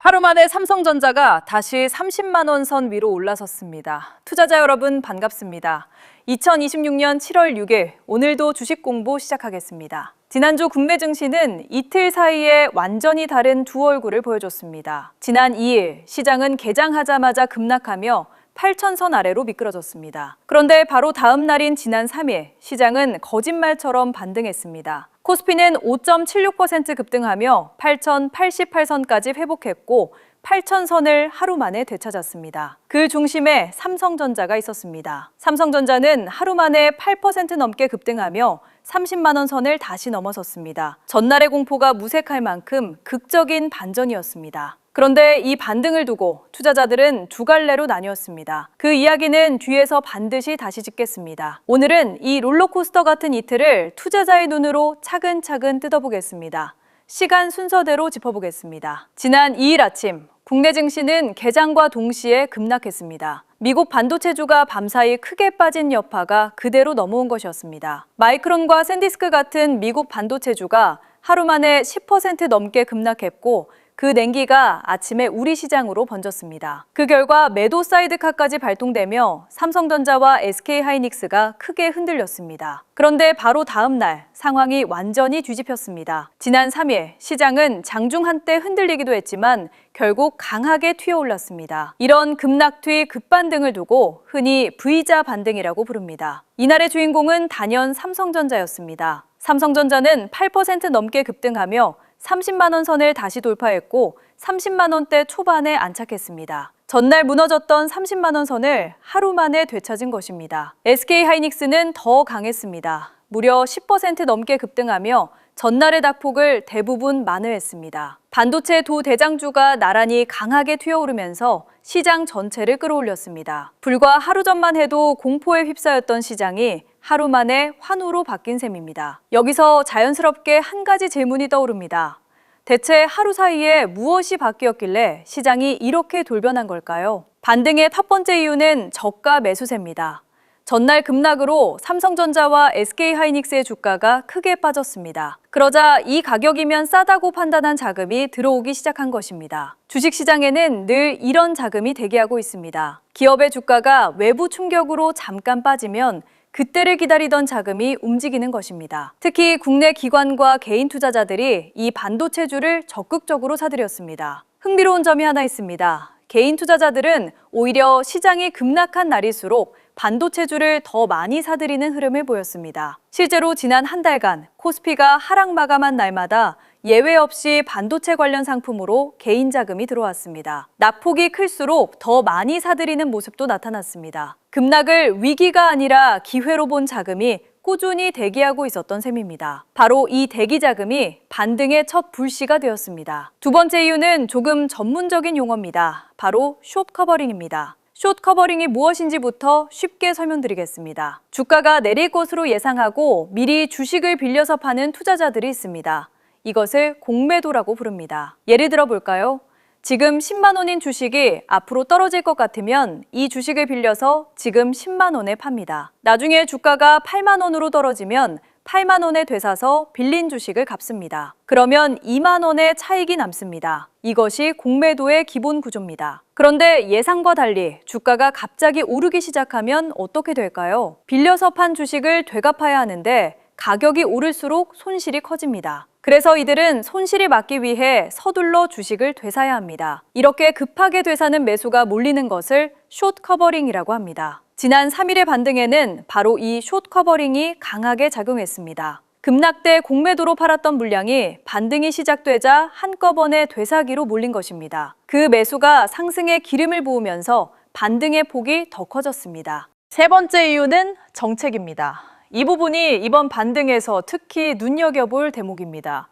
하루 만에 삼성전자가 다시 30만 원 선 위로 올라섰습니다. 투자자 여러분 반갑습니다. 2026년 7월 6일 오늘도 주식 공부 시작하겠습니다. 지난주 국내 증시는 이틀 사이에 완전히 다른 두 얼굴을 보여줬습니다. 지난 2일 시장은 개장하자마자 급락하며 8,000선 아래로 미끄러졌습니다. 그런데 바로 다음 날인 지난 3일 시장은 거짓말처럼 반등했습니다. 코스피는 5.76% 급등하며 8,088선까지 회복했고 8,000선을 하루 만에 되찾았습니다. 그 중심에 삼성전자가 있었습니다. 삼성전자는 하루 만에 8% 넘게 급등하며 30만 원 선을 다시 넘어섰습니다. 전날의 공포가 무색할 만큼 극적인 반전이었습니다. 그런데 이 반등을 두고 투자자들은 두 갈래로 나뉘었습니다. 그 이야기는 뒤에서 반드시 다시 짚겠습니다. 오늘은 이 롤러코스터 같은 이틀을 투자자의 눈으로 차근차근 뜯어보겠습니다. 시간 순서대로 짚어보겠습니다. 지난 2일 아침 국내 증시는 개장과 동시에 급락했습니다. 미국 반도체주가 밤사이 크게 빠진 여파가 그대로 넘어온 것이었습니다. 마이크론과 샌디스크 같은 미국 반도체주가 하루 만에 10% 넘게 급락했고 그 냉기가 아침에 우리 시장으로 번졌습니다. 그 결과 매도 사이드카까지 발동되며 삼성전자와 SK하이닉스가 크게 흔들렸습니다. 그런데 바로 다음 날 상황이 완전히 뒤집혔습니다. 지난 3일 시장은 장중 한때 흔들리기도 했지만 결국 강하게 튀어올랐습니다. 이런 급락 뒤 급반등을 두고 흔히 V자 반등이라고 부릅니다. 이날의 주인공은 단연 삼성전자였습니다. 삼성전자는 8% 넘게 급등하며 30만 원 선을 다시 돌파했고 30만 원대 초반에 안착했습니다. 전날 무너졌던 30만 원 선을 하루 만에 되찾은 것입니다. SK하이닉스는 더 강했습니다. 무려 10% 넘게 급등하며 전날의 낙폭을 대부분 만회했습니다. 반도체 두 대장주가 나란히 강하게 튀어오르면서 시장 전체를 끌어올렸습니다. 불과 하루 전만 해도 공포에 휩싸였던 시장이 하루 만에 환호로 바뀐 셈입니다. 여기서 자연스럽게 한 가지 질문이 떠오릅니다. 대체 하루 사이에 무엇이 바뀌었길래 시장이 이렇게 돌변한 걸까요? 반등의 첫 번째 이유는 저가 매수세입니다. 전날 급락으로 삼성전자와 SK하이닉스의 주가가 크게 빠졌습니다. 그러자 이 가격이면 싸다고 판단한 자금이 들어오기 시작한 것입니다. 주식시장에는 늘 이런 자금이 대기하고 있습니다. 기업의 주가가 외부 충격으로 잠깐 빠지면 그때를 기다리던 자금이 움직이는 것입니다. 특히 국내 기관과 개인 투자자들이 이 반도체주를 적극적으로 사들였습니다. 흥미로운 점이 하나 있습니다. 개인 투자자들은 오히려 시장이 급락한 날일수록 반도체주를 더 많이 사들이는 흐름을 보였습니다. 실제로 지난 한 달간 코스피가 하락 마감한 날마다 예외 없이 반도체 관련 상품으로 개인 자금이 들어왔습니다. 낙폭이 클수록 더 많이 사들이는 모습도 나타났습니다. 급락을 위기가 아니라 기회로 본 자금이 꾸준히 대기하고 있었던 셈입니다. 바로 이 대기 자금이 반등의 첫 불씨가 되었습니다. 두 번째 이유는 조금 전문적인 용어입니다. 바로 숏 커버링입니다. 숏 커버링이 무엇인지부터 쉽게 설명드리겠습니다. 주가가 내릴 것으로 예상하고 미리 주식을 빌려서 파는 투자자들이 있습니다. 이것을 공매도라고 부릅니다. 예를 들어 볼까요? 지금 10만 원인 주식이 앞으로 떨어질 것 같으면 이 주식을 빌려서 지금 10만 원에 팝니다. 나중에 주가가 8만 원으로 떨어지면 8만 원에 되사서 빌린 주식을 갚습니다. 그러면 2만 원의 차익이 남습니다. 이것이 공매도의 기본 구조입니다. 그런데 예상과 달리 주가가 갑자기 오르기 시작하면 어떻게 될까요? 빌려서 판 주식을 되갚아야 하는데 가격이 오를수록 손실이 커집니다. 그래서 이들은 손실이 막기 위해 서둘러 주식을 되사야 합니다. 이렇게 급하게 되사는 매수가 몰리는 것을 숏 커버링이라고 합니다. 지난 3일의 반등에는 바로 이 숏 커버링이 강하게 작용했습니다. 급락 때 공매도로 팔았던 물량이 반등이 시작되자 한꺼번에 되사기로 몰린 것입니다. 그 매수가 상승에 기름을 부으면서 반등의 폭이 더 커졌습니다. 세 번째 이유는 정책입니다. 이 부분이 이번 반등에서 특히 눈여겨볼 대목입니다.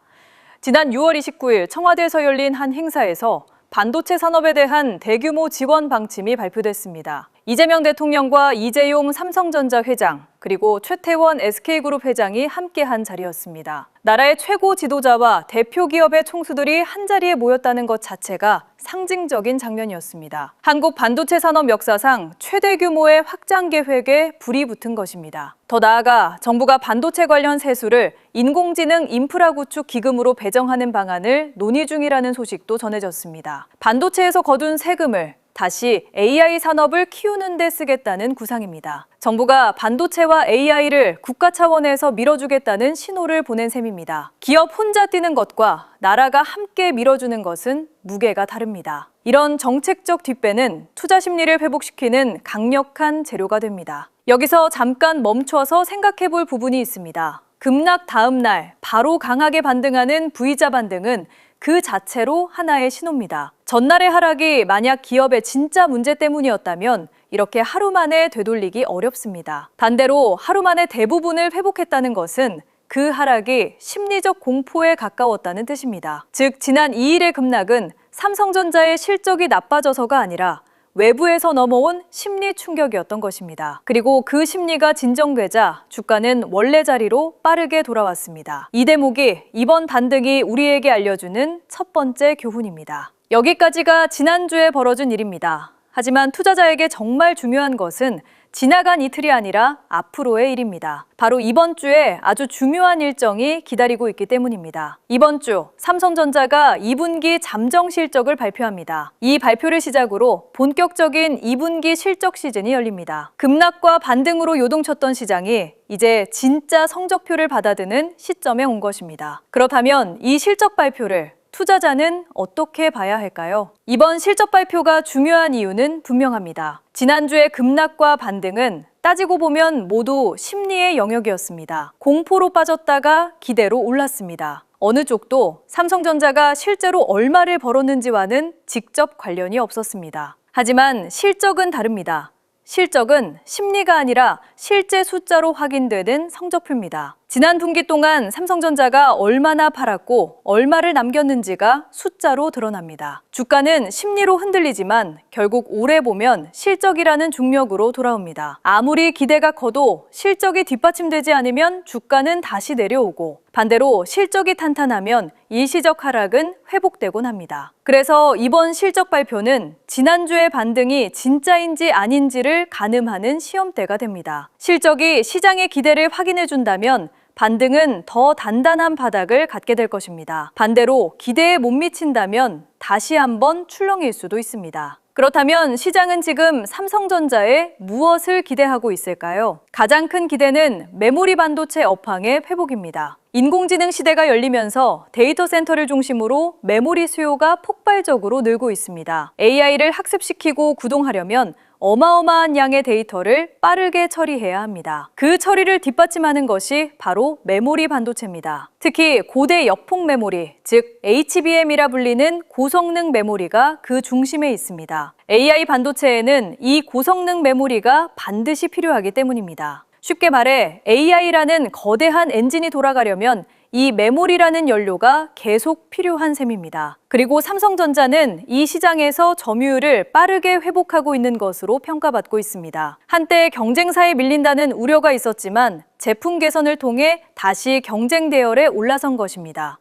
지난 6월 29일 청와대에서 열린 한 행사에서 반도체 산업에 대한 대규모 지원 방침이 발표됐습니다. 이재명 대통령과 이재용 삼성전자 회장, 그리고 최태원 SK그룹 회장이 함께한 자리였습니다. 나라의 최고 지도자와 대표 기업의 총수들이 한자리에 모였다는 것 자체가 상징적인 장면이었습니다. 한국 반도체 산업 역사상 최대 규모의 확장 계획에 불이 붙은 것입니다. 더 나아가 정부가 반도체 관련 세수를 인공지능 인프라 구축 기금으로 배정하는 방안을 논의 중이라는 소식도 전해졌습니다. 반도체에서 거둔 세금을 다시 AI 산업을 키우는 데 쓰겠다는 구상입니다. 정부가 반도체와 AI를 국가 차원에서 밀어주겠다는 신호를 보낸 셈입니다. 기업 혼자 뛰는 것과 나라가 함께 밀어주는 것은 무게가 다릅니다. 이런 정책적 뒷배는 투자 심리를 회복시키는 강력한 재료가 됩니다. 여기서 잠깐 멈춰서 생각해 볼 부분이 있습니다. 급락 다음 날 바로 강하게 반등하는 V자 반등은 그 자체로 하나의 신호입니다. 전날의 하락이 만약 기업의 진짜 문제 때문이었다면 이렇게 하루 만에 되돌리기 어렵습니다. 반대로 하루 만에 대부분을 회복했다는 것은 그 하락이 심리적 공포에 가까웠다는 뜻입니다. 즉, 지난 2일의 급락은 삼성전자의 실적이 나빠져서가 아니라 외부에서 넘어온 심리 충격이었던 것입니다. 그리고 그 심리가 진정되자 주가는 원래 자리로 빠르게 돌아왔습니다. 이 대목이 이번 반등이 우리에게 알려주는 첫 번째 교훈입니다. 여기까지가 지난주에 벌어진 일입니다. 하지만 투자자에게 정말 중요한 것은 지나간 이틀이 아니라 앞으로의 일입니다. 바로 이번 주에 아주 중요한 일정이 기다리고 있기 때문입니다. 이번 주 삼성전자가 2분기 잠정 실적을 발표합니다. 이 발표를 시작으로 본격적인 2분기 실적 시즌이 열립니다. 급락과 반등으로 요동쳤던 시장이 이제 진짜 성적표를 받아드는 시점에 온 것입니다. 그렇다면 이 실적 발표를 투자자는 어떻게 봐야 할까요? 이번 실적 발표가 중요한 이유는 분명합니다. 지난주의 급락과 반등은 따지고 보면 모두 심리의 영역이었습니다. 공포로 빠졌다가 기대로 올랐습니다. 어느 쪽도 삼성전자가 실제로 얼마를 벌었는지와는 직접 관련이 없었습니다. 하지만 실적은 다릅니다. 실적은 심리가 아니라 실제 숫자로 확인되는 성적표입니다. 지난 분기 동안 삼성전자가 얼마나 팔았고 얼마를 남겼는지가 숫자로 드러납니다. 주가는 심리로 흔들리지만 결국 오래 보면 실적이라는 중력으로 돌아옵니다. 아무리 기대가 커도 실적이 뒷받침되지 않으면 주가는 다시 내려오고 반대로 실적이 탄탄하면 일시적 하락은 회복되곤 합니다. 그래서 이번 실적 발표는 지난주의 반등이 진짜인지 아닌지를 가늠하는 시험대가 됩니다. 실적이 시장의 기대를 확인해준다면 반등은 더 단단한 바닥을 갖게 될 것입니다. 반대로 기대에 못 미친다면 다시 한번 출렁일 수도 있습니다. 그렇다면 시장은 지금 삼성전자에 무엇을 기대하고 있을까요? 가장 큰 기대는 메모리 반도체 업황의 회복입니다. 인공지능 시대가 열리면서 데이터 센터를 중심으로 메모리 수요가 폭발적으로 늘고 있습니다. AI를 학습시키고 구동하려면 어마어마한 양의 데이터를 빠르게 처리해야 합니다. 그 처리를 뒷받침하는 것이 바로 메모리 반도체입니다. 특히 고대 역폭 메모리, 즉 HBM이라 불리는 고성능 메모리가 그 중심에 있습니다. AI 반도체에는 이 고성능 메모리가 반드시 필요하기 때문입니다. 쉽게 말해 AI라는 거대한 엔진이 돌아가려면 이 메모리라는 연료가 계속 필요한 셈입니다. 그리고 삼성전자는 이 시장에서 점유율을 빠르게 회복하고 있는 것으로 평가받고 있습니다. 한때 경쟁사에 밀린다는 우려가 있었지만 제품 개선을 통해 다시 경쟁 대열에 올라선 것입니다.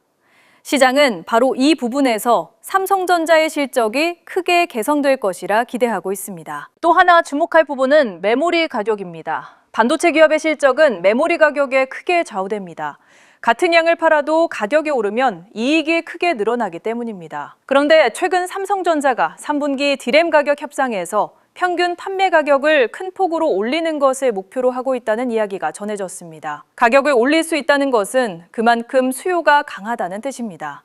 시장은 바로 이 부분에서 삼성전자의 실적이 크게 개선될 것이라 기대하고 있습니다. 또 하나 주목할 부분은 메모리 가격입니다. 반도체 기업의 실적은 메모리 가격에 크게 좌우됩니다. 같은 양을 팔아도 가격이 오르면 이익이 크게 늘어나기 때문입니다. 그런데 최근 삼성전자가 3분기 디램 가격 협상에서 평균 판매 가격을 큰 폭으로 올리는 것을 목표로 하고 있다는 이야기가 전해졌습니다. 가격을 올릴 수 있다는 것은 그만큼 수요가 강하다는 뜻입니다.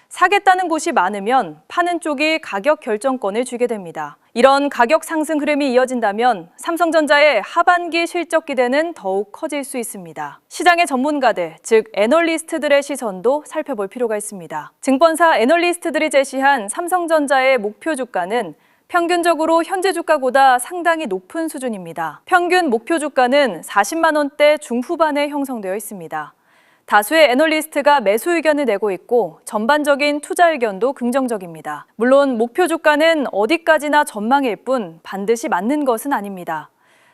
사겠다는 곳이 많으면 파는 쪽이 가격 결정권을 주게 됩니다. 이런 가격 상승 흐름이 이어진다면 삼성전자의 하반기 실적 기대는 더욱 커질 수 있습니다. 시장의 전문가들, 즉 애널리스트들의 시선도 살펴볼 필요가 있습니다. 증권사 애널리스트들이 제시한 삼성전자의 목표 주가는 평균적으로 현재 주가보다 상당히 높은 수준입니다. 평균 목표 주가는 40만 원대 중후반에 형성되어 있습니다. 다수의 애널리스트가 매수 의견을 내고 있고 전반적인 투자 의견도 긍정적입니다. 물론 목표 주가는 어디까지나 전망일 뿐 반드시 맞는 것은 아닙니다.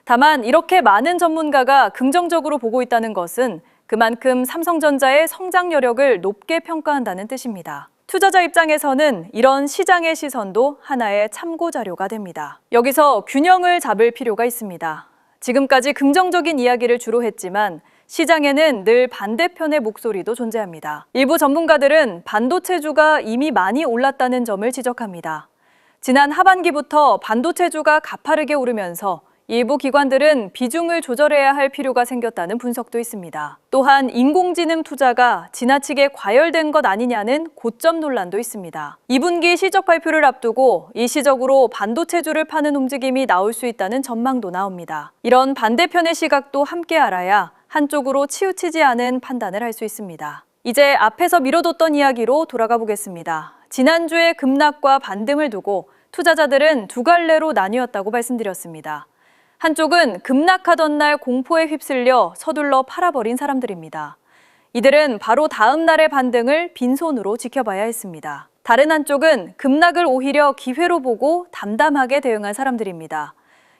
다만 이렇게 많은 전문가가 긍정적으로 보고 있다는 것은 그만큼 삼성전자의 성장 여력을 높게 평가한다는 뜻입니다. 투자자 입장에서는 이런 시장의 시선도 하나의 참고 자료가 됩니다. 여기서 균형을 잡을 필요가 있습니다. 지금까지 긍정적인 이야기를 주로 했지만 시장에는 늘 반대편의 목소리도 존재합니다. 일부 전문가들은 반도체주가 이미 많이 올랐다는 점을 지적합니다. 지난 하반기부터 반도체주가 가파르게 오르면서 일부 기관들은 비중을 조절해야 할 필요가 생겼다는 분석도 있습니다. 또한 인공지능 투자가 지나치게 과열된 것 아니냐는 고점 논란도 있습니다. 2분기 실적 발표를 앞두고 일시적으로 반도체주를 파는 움직임이 나올 수 있다는 전망도 나옵니다. 이런 반대편의 시각도 함께 알아야 한쪽으로 치우치지 않은 판단을 할 수 있습니다. 이제 앞에서 미뤄뒀던 이야기로 돌아가 보겠습니다. 지난주에 급락과 반등을 두고 투자자들은 두 갈래로 나뉘었다고 말씀드렸습니다. 한쪽은 급락하던 날 공포에 휩쓸려 서둘러 팔아버린 사람들입니다. 이들은 바로 다음 날의 반등을 빈손으로 지켜봐야 했습니다. 다른 한쪽은 급락을 오히려 기회로 보고 담담하게 대응한 사람들입니다.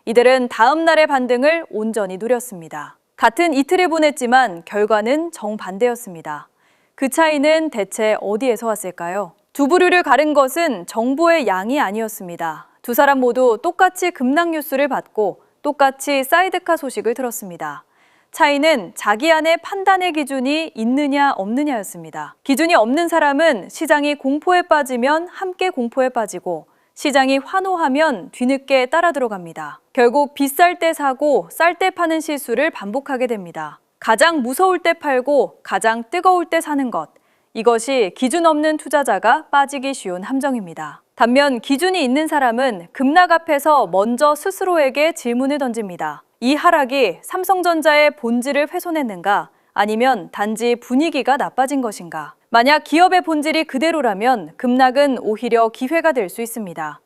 이들은 다음 날의 반등을 온전히 누렸습니다. 같은 이틀을 보냈지만 결과는 정반대였습니다. 그 차이는 대체 어디에서 왔을까요? 두 부류를 가른 것은 정보의 양이 아니었습니다. 두 사람 모두 똑같이 급락 뉴스를 받고 똑같이 사이드카 소식을 들었습니다. 차이는 자기 안에 판단의 기준이 있느냐 없느냐였습니다. 기준이 없는 사람은 시장이 공포에 빠지면 함께 공포에 빠지고 시장이 환호하면 뒤늦게 따라 들어갑니다. 결국 비쌀 때 사고 쌀 때 파는 실수를 반복하게 됩니다. 가장 무서울 때 팔고 가장 뜨거울 때 사는 것. 이것이 기준 없는 투자자가 빠지기 쉬운 함정입니다. 반면 기준이 있는 사람은 급락 앞에서 먼저 스스로에게 질문을 던집니다. 이 하락이 삼성전자의 본질을 훼손했는가? 아니면 단지 분위기가 나빠진 것인가? 만약 기업의 본질이 그대로라면 급락은 오히려 기회가 될 수 있습니다.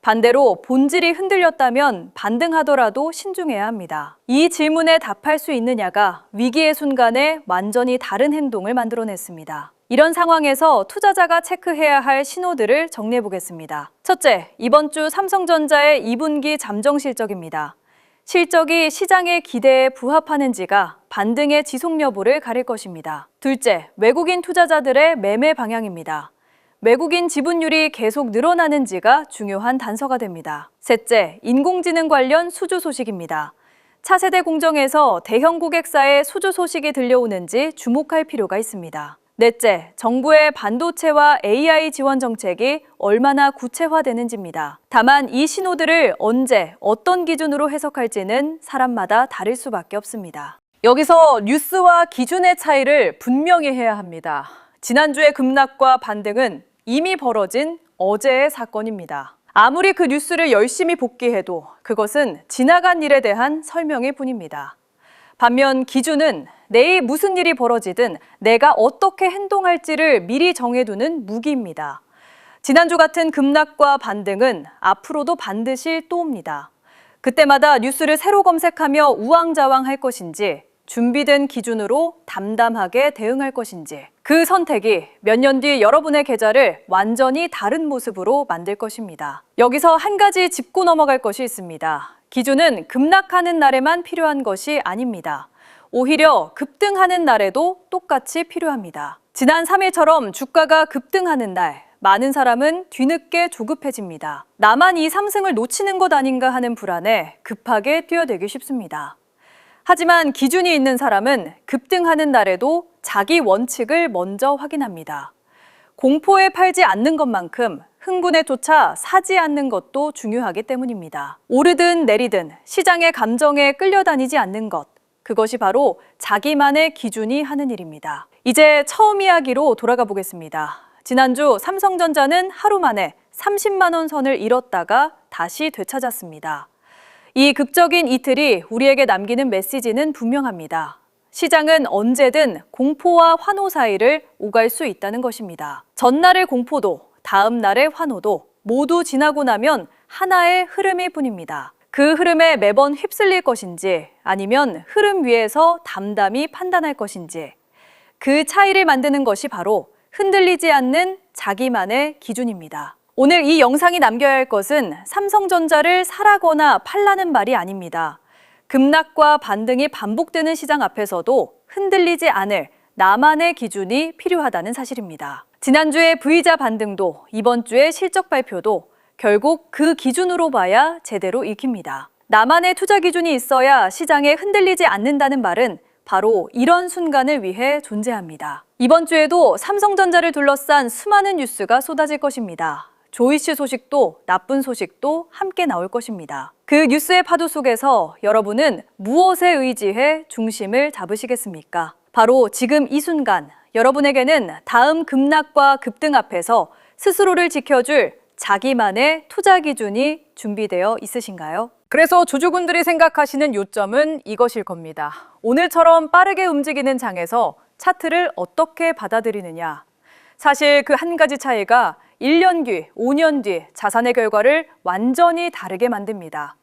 반대로 본질이 흔들렸다면 반등하더라도 신중해야 합니다. 이 질문에 답할 수 있느냐가 위기의 순간에 완전히 다른 행동을 만들어냈습니다. 이런 상황에서 투자자가 체크해야 할 신호들을 정리해 보겠습니다. 첫째, 이번 주 삼성전자의 2분기 잠정 실적입니다. 실적이 시장의 기대에 부합하는지가 반등의 지속 여부를 가릴 것입니다. 둘째, 외국인 투자자들의 매매 방향입니다. 외국인 지분율이 계속 늘어나는지가 중요한 단서가 됩니다. 셋째, 인공지능 관련 수주 소식입니다. 차세대 공정에서 대형 고객사의 수주 소식이 들려오는지 주목할 필요가 있습니다. 넷째, 정부의 반도체와 AI 지원 정책이 얼마나 구체화되는지입니다. 다만 이 신호들을 언제, 어떤 기준으로 해석할지는 사람마다 다를 수밖에 없습니다. 여기서 뉴스와 기준의 차이를 분명히 해야 합니다. 지난주의 급락과 반등은 이미 벌어진 어제의 사건입니다. 아무리 그 뉴스를 열심히 복기해도 그것은 지나간 일에 대한 설명일 뿐입니다. 반면 기준은 내일 무슨 일이 벌어지든 내가 어떻게 행동할지를 미리 정해두는 무기입니다. 지난주 같은 급락과 반등은 앞으로도 반드시 또 옵니다. 그때마다 뉴스를 새로 검색하며 우왕좌왕할 것인지 준비된 기준으로 담담하게 대응할 것인지 그 선택이 몇 년 뒤 여러분의 계좌를 완전히 다른 모습으로 만들 것입니다. 여기서 한 가지 짚고 넘어갈 것이 있습니다. 기준은 급락하는 날에만 필요한 것이 아닙니다. 오히려 급등하는 날에도 똑같이 필요합니다. 지난 3일처럼 주가가 급등하는 날, 많은 사람은 뒤늦게 조급해집니다. 나만 이 상승을 놓치는 것 아닌가 하는 불안에 급하게 뛰어들기 쉽습니다. 하지만 기준이 있는 사람은 급등하는 날에도 자기 원칙을 먼저 확인합니다. 공포에 팔지 않는 것만큼 흥분에 쫓아 사지 않는 것도 중요하기 때문입니다. 오르든 내리든 시장의 감정에 끌려다니지 않는 것, 그것이 바로 자기만의 기준이 하는 일입니다. 이제 처음 이야기로 돌아가 보겠습니다. 지난주 삼성전자는 하루 만에 30만 원 선을 잃었다가 다시 되찾았습니다. 이 극적인 이틀이 우리에게 남기는 메시지는 분명합니다. 시장은 언제든 공포와 환호 사이를 오갈 수 있다는 것입니다. 전날의 공포도 다음 날의 환호도 모두 지나고 나면 하나의 흐름일 뿐입니다. 그 흐름에 매번 휩쓸릴 것인지 아니면 흐름 위에서 담담히 판단할 것인지 그 차이를 만드는 것이 바로 흔들리지 않는 자기만의 기준입니다. 오늘 이 영상이 남겨야 할 것은 삼성전자를 사라거나 팔라는 말이 아닙니다. 급락과 반등이 반복되는 시장 앞에서도 흔들리지 않을 나만의 기준이 필요하다는 사실입니다. 지난주에 V자 반등도 이번 주에 실적 발표도 결국 그 기준으로 봐야 제대로 읽힙니다. 나만의 투자 기준이 있어야 시장에 흔들리지 않는다는 말은 바로 이런 순간을 위해 존재합니다. 이번 주에도 삼성전자를 둘러싼 수많은 뉴스가 쏟아질 것입니다. 조이씨 소식도 나쁜 소식도 함께 나올 것입니다. 그 뉴스의 파도 속에서 여러분은 무엇에 의지해 중심을 잡으시겠습니까? 바로 지금 이 순간 여러분에게는 다음 급락과 급등 앞에서 스스로를 지켜줄 자기만의 투자 기준이 준비되어 있으신가요? 그래서 주주분들이 생각하시는 요점은 이것일 겁니다. 오늘처럼 빠르게 움직이는 장에서 차트를 어떻게 받아들이느냐. 사실 그 한 가지 차이가 1년 뒤, 5년 뒤 자산의 결과를 완전히 다르게 만듭니다.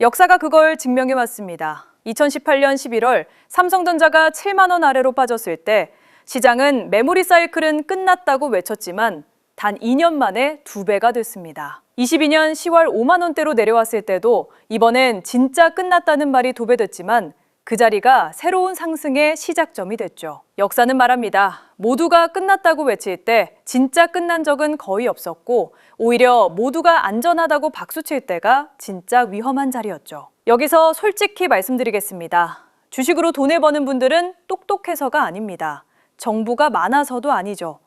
역사가 그걸 증명해 왔습니다. 2018년 11월 삼성전자가 7만 원 아래로 빠졌을 때 시장은 메모리 사이클은 끝났다고 외쳤지만 단 2년 만에 2배가 됐습니다. 22년 10월 5만 원대로 내려왔을 때도 이번엔 진짜 끝났다는 말이 도배됐지만 그 자리가 새로운 상승의 시작점이 됐죠. 역사는 말합니다. 모두가 끝났다고 외칠 때 진짜 끝난 적은 거의 없었고 오히려 모두가 안전하다고 박수칠 때가 진짜 위험한 자리였죠. 여기서 솔직히 말씀드리겠습니다. 주식으로 돈을 버는 분들은 똑똑해서가 아닙니다. 정보가 많아서도 아니죠.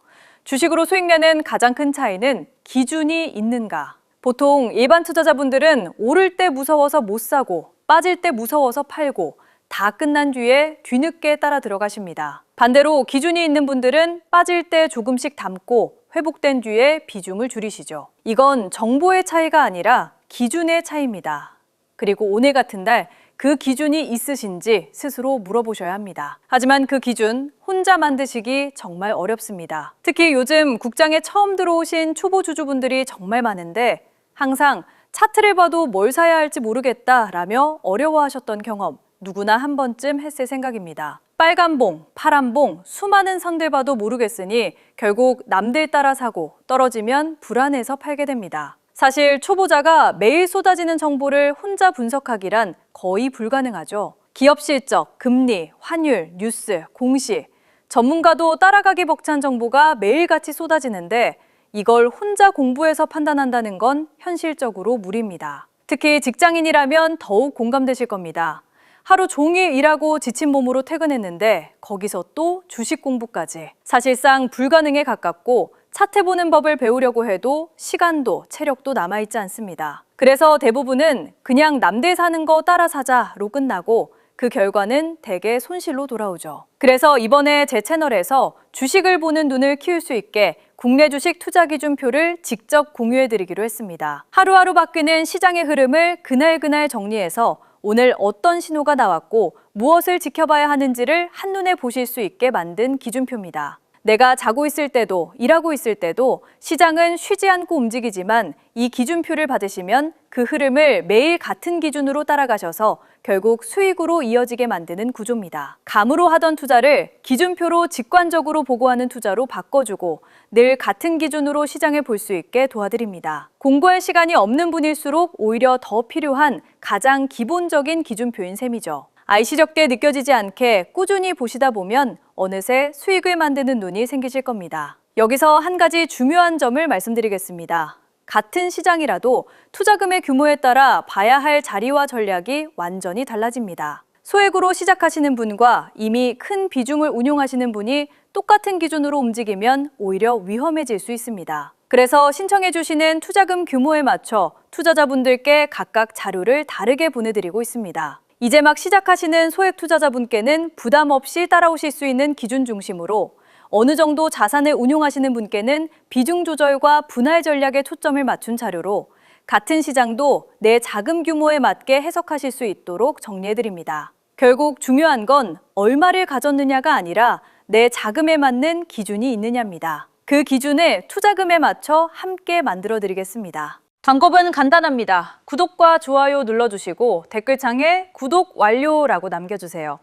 주식으로 수익 내는 가장 큰 차이는 기준이 있는가. 보통 일반 투자자분들은 오를 때 무서워서 못 사고 빠질 때 무서워서 팔고 다 끝난 뒤에 뒤늦게 따라 들어가십니다. 반대로 기준이 있는 분들은 빠질 때 조금씩 담고 회복된 뒤에 비중을 줄이시죠. 이건 정보의 차이가 아니라 기준의 차이입니다. 그리고 오늘 같은 날 그 기준이 있으신지 스스로 물어보셔야 합니다. 하지만 그 기준 혼자 만드시기 정말 어렵습니다. 특히 요즘 국장에 처음 들어오신 초보 주주분들이 정말 많은데 항상 차트를 봐도 뭘 사야 할지 모르겠다라며 어려워하셨던 경험 누구나 한 번쯤 했을 생각입니다. 빨간 봉, 파란 봉, 수많은 선들 봐도 모르겠으니 결국 남들 따라 사고 떨어지면 불안해서 팔게 됩니다. 사실 초보자가 매일 쏟아지는 정보를 혼자 분석하기란 거의 불가능하죠. 기업 실적, 금리, 환율, 뉴스, 공시, 전문가도 따라가기 벅찬 정보가 매일같이 쏟아지는데 이걸 혼자 공부해서 판단한다는 건 현실적으로 무리입니다. 특히 직장인이라면 더욱 공감되실 겁니다. 하루 종일 일하고 지친 몸으로 퇴근했는데 거기서 또 주식 공부까지. 사실상 불가능에 가깝고 차트 보는 법을 배우려고 해도 시간도 체력도 남아있지 않습니다. 그래서 대부분은 그냥 남들 사는 거 따라 사자로 끝나고 그 결과는 대개 손실로 돌아오죠. 그래서 이번에 제 채널에서 주식을 보는 눈을 키울 수 있게 국내 주식 투자 기준표를 직접 공유해드리기로 했습니다. 하루하루 바뀌는 시장의 흐름을 그날그날 정리해서 오늘 어떤 신호가 나왔고 무엇을 지켜봐야 하는지를 한눈에 보실 수 있게 만든 기준표입니다. 내가 자고 있을 때도 일하고 있을 때도 시장은 쉬지 않고 움직이지만 이 기준표를 받으시면 그 흐름을 매일 같은 기준으로 따라가셔서 결국 수익으로 이어지게 만드는 구조입니다. 감으로 하던 투자를 기준표로 직관적으로 보고하는 투자로 바꿔주고 늘 같은 기준으로 시장을 볼 수 있게 도와드립니다. 공부할 시간이 없는 분일수록 오히려 더 필요한 가장 기본적인 기준표인 셈이죠. 아이시적게 느껴지지 않게 꾸준히 보시다 보면 어느새 수익을 만드는 눈이 생기실 겁니다. 여기서 한 가지 중요한 점을 말씀드리겠습니다. 같은 시장이라도 투자금의 규모에 따라 봐야 할 자리와 전략이 완전히 달라집니다. 소액으로 시작하시는 분과 이미 큰 비중을 운용하시는 분이 똑같은 기준으로 움직이면 오히려 위험해질 수 있습니다. 그래서 신청해 주시는 투자금 규모에 맞춰 투자자분들께 각각 자료를 다르게 보내드리고 있습니다. 이제 막 시작하시는 소액 투자자분께는 부담 없이 따라오실 수 있는 기준 중심으로 어느 정도 자산을 운용하시는 분께는 비중 조절과 분할 전략에 초점을 맞춘 자료로 같은 시장도 내 자금 규모에 맞게 해석하실 수 있도록 정리해드립니다. 결국 중요한 건 얼마를 가졌느냐가 아니라 내 자금에 맞는 기준이 있느냐입니다. 그 기준을 투자금에 맞춰 함께 만들어드리겠습니다. 방법은 간단합니다. 구독과 좋아요 눌러주시고 댓글창에 구독 완료라고 남겨주세요.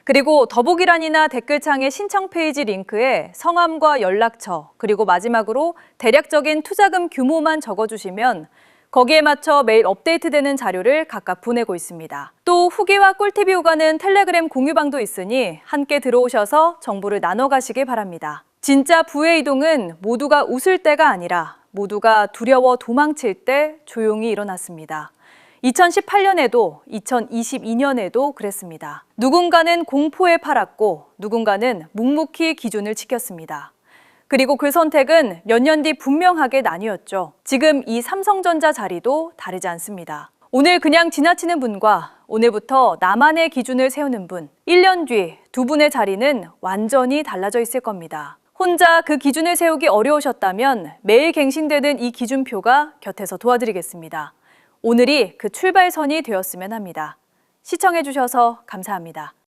그리고 더보기란이나 댓글창의 신청 페이지 링크에 성함과 연락처, 그리고 마지막으로 대략적인 투자금 규모만 적어주시면 거기에 맞춰 매일 업데이트되는 자료를 각각 보내고 있습니다. 또 후기와 꿀팁이 오가는 텔레그램 공유방도 있으니 함께 들어오셔서 정보를 나눠 가시길 바랍니다. 진짜 부의 이동은 모두가 웃을 때가 아니라 모두가 두려워 도망칠 때 조용히 일어났습니다. 2018년에도 2022년에도 그랬습니다. 누군가는 공포에 팔았고 누군가는 묵묵히 기준을 지켰습니다. 그리고 그 선택은 몇 년 뒤 분명하게 나뉘었죠. 지금 이 삼성전자 자리도 다르지 않습니다. 오늘 그냥 지나치는 분과 오늘부터 나만의 기준을 세우는 분, 1년 뒤 두 분의 자리는 완전히 달라져 있을 겁니다. 혼자 그 기준을 세우기 어려우셨다면 매일 갱신되는 이 기준표가 곁에서 도와드리겠습니다. 오늘이 그 출발선이 되었으면 합니다. 시청해주셔서 감사합니다.